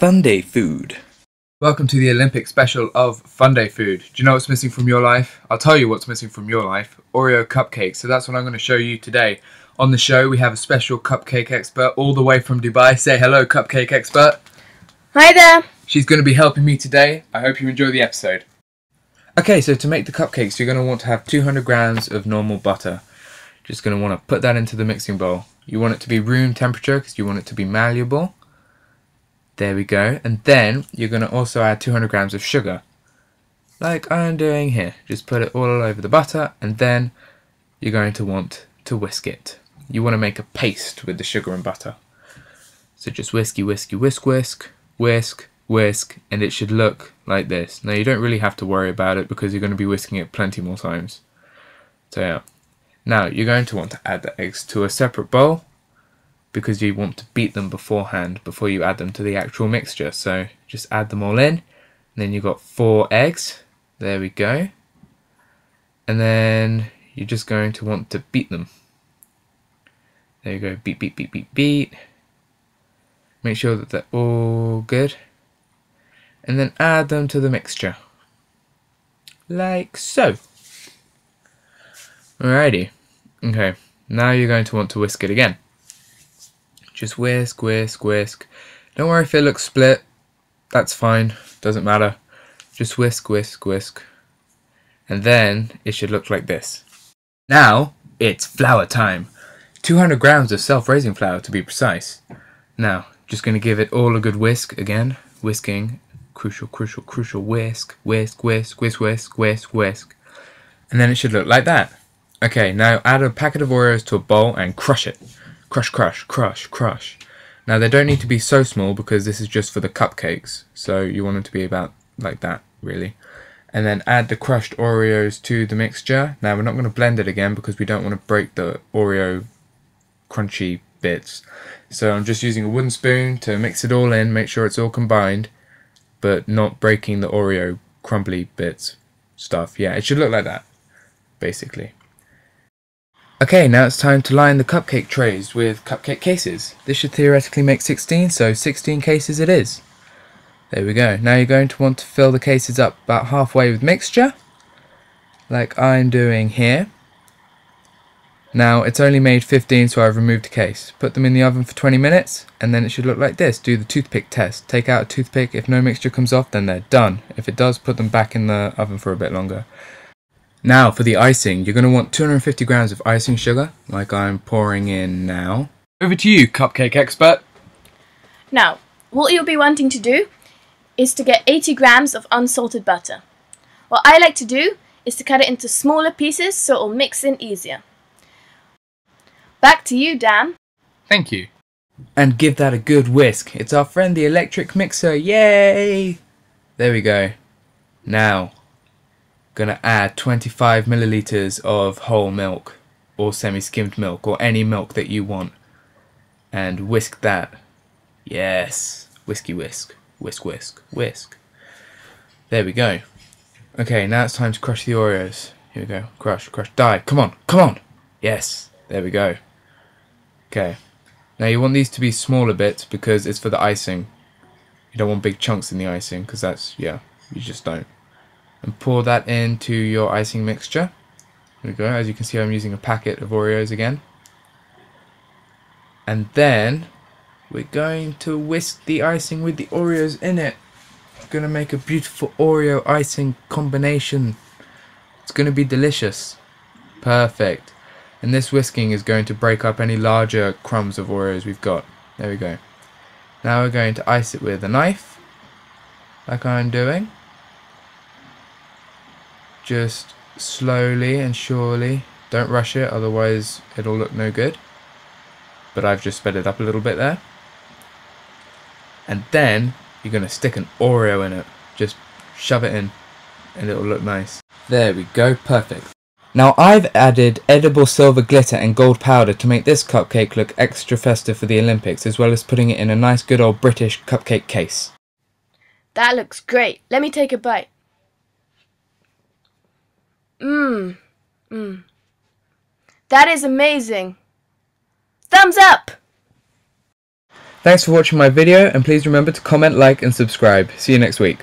Funday food. Welcome to the Olympic special of Funday food. Do you know what's missing from your life? I'll tell you what's missing from your life. Oreo cupcakes. So that's what I'm going to show you today. On the show we have a special cupcake expert all the way from Dubai. Say hello, cupcake expert. Hi there. She's going to be helping me today. I hope you enjoy the episode. Okay, so to make the cupcakes you're going to want to have 200 grams of normal butter. Just going to want to put that into the mixing bowl. You want it to be room temperature because you want it to be malleable. There we go. And then you're going to also add 200 grams of sugar, like I'm doing here. Just put it all over the butter, and then you're going to want to whisk it. You want to make a paste with the sugar and butter. So just whisk, whisk, whisk, and it should look like this. Now you don't really have to worry about it because you're going to be whisking it plenty more times. So yeah. Now you're going to want to add the eggs to a separate bowl, because you want to beat them beforehand before you add them to the actual mixture. So just add them all in, and then you've got 4 eggs. There we go. And then you're just going to want to beat them. There you go. Beat, beat, beat, beat, beat. Make sure that they're all good. And then add them to the mixture. Like so. Alrighty. Okay. Now you're going to want to whisk it again. Just whisk, whisk, whisk. Don't worry if it looks split. That's fine. Doesn't matter. Just whisk, whisk, whisk. And then it should look like this. Now it's flour time. 200 grams of self-raising flour to be precise. Now, just going to give it all a good whisk again. Whisking. Crucial, crucial, crucial. Whisk, whisk, whisk, whisk, whisk, whisk, whisk. And then it should look like that. Okay, now add a packet of Oreos to a bowl and crush it. Crush, crush, crush, crush. Now they don't need to be so small because this is just for the cupcakes. So you want them to be about like that, really. And then add the crushed Oreos to the mixture. Now we're not going to blend it again because we don't want to break the Oreo crunchy bits. So I'm just using a wooden spoon to mix it all in, make sure it's all combined, but not breaking the Oreo crumbly bits stuff. Yeah, it should look like that, basically. Okay, now it's time to line the cupcake trays with cupcake cases. This should theoretically make 16, so 16 cases it is. There we go. Now you're going to want to fill the cases up about halfway with mixture, like I'm doing here. Now it's only made 15, so I've removed the case. Put them in the oven for 20 minutes, and then it should look like this. Do the toothpick test. Take out a toothpick. If no mixture comes off, then they're done. If it does, put them back in the oven for a bit longer. Now for the icing, you're going to want 250 grams of icing sugar, like I'm pouring in now. Over to you, cupcake expert. Now, what you'll be wanting to do is to get 80 grams of unsalted butter. What I like to do is to cut it into smaller pieces so it'll mix in easier. Back to you, Dan. Thank you. And give that a good whisk. It's our friend the electric mixer, yay! There we go. Now, gonna add 25 milliliters of whole milk or semi-skimmed milk or any milk that you want, and whisk that. Yes, whisky whisk, whisk, whisk, whisk. There we go. Okay, now it's time to crush the Oreos. Here we go. Crush, crush, die. Come on, come on. Yes, there we go. Okay, now you want these to be smaller bits because it's for the icing. You don't want big chunks in the icing because that's, yeah, you just don't. And pour that into your icing mixture. There we go. As you can see, I'm using a packet of Oreos again. And then we're going to whisk the icing with the Oreos in it. We're going to make a beautiful Oreo icing combination. It's going to be delicious. Perfect. And this whisking is going to break up any larger crumbs of Oreos we've got. There we go. Now we're going to ice it with a knife, like I'm doing. Just slowly and surely. Don't rush it, otherwise it'll look no good. But I've just sped it up a little bit there. And then you're going to stick an Oreo in it. Just shove it in and it'll look nice. There we go, perfect. Now I've added edible silver glitter and gold powder to make this cupcake look extra festive for the Olympics, as well as putting it in a nice good old British cupcake case. That looks great. Let me take a bite. That is amazing. Thumbs up! Thanks for watching my video, and please remember to comment, like and subscribe. See you next week.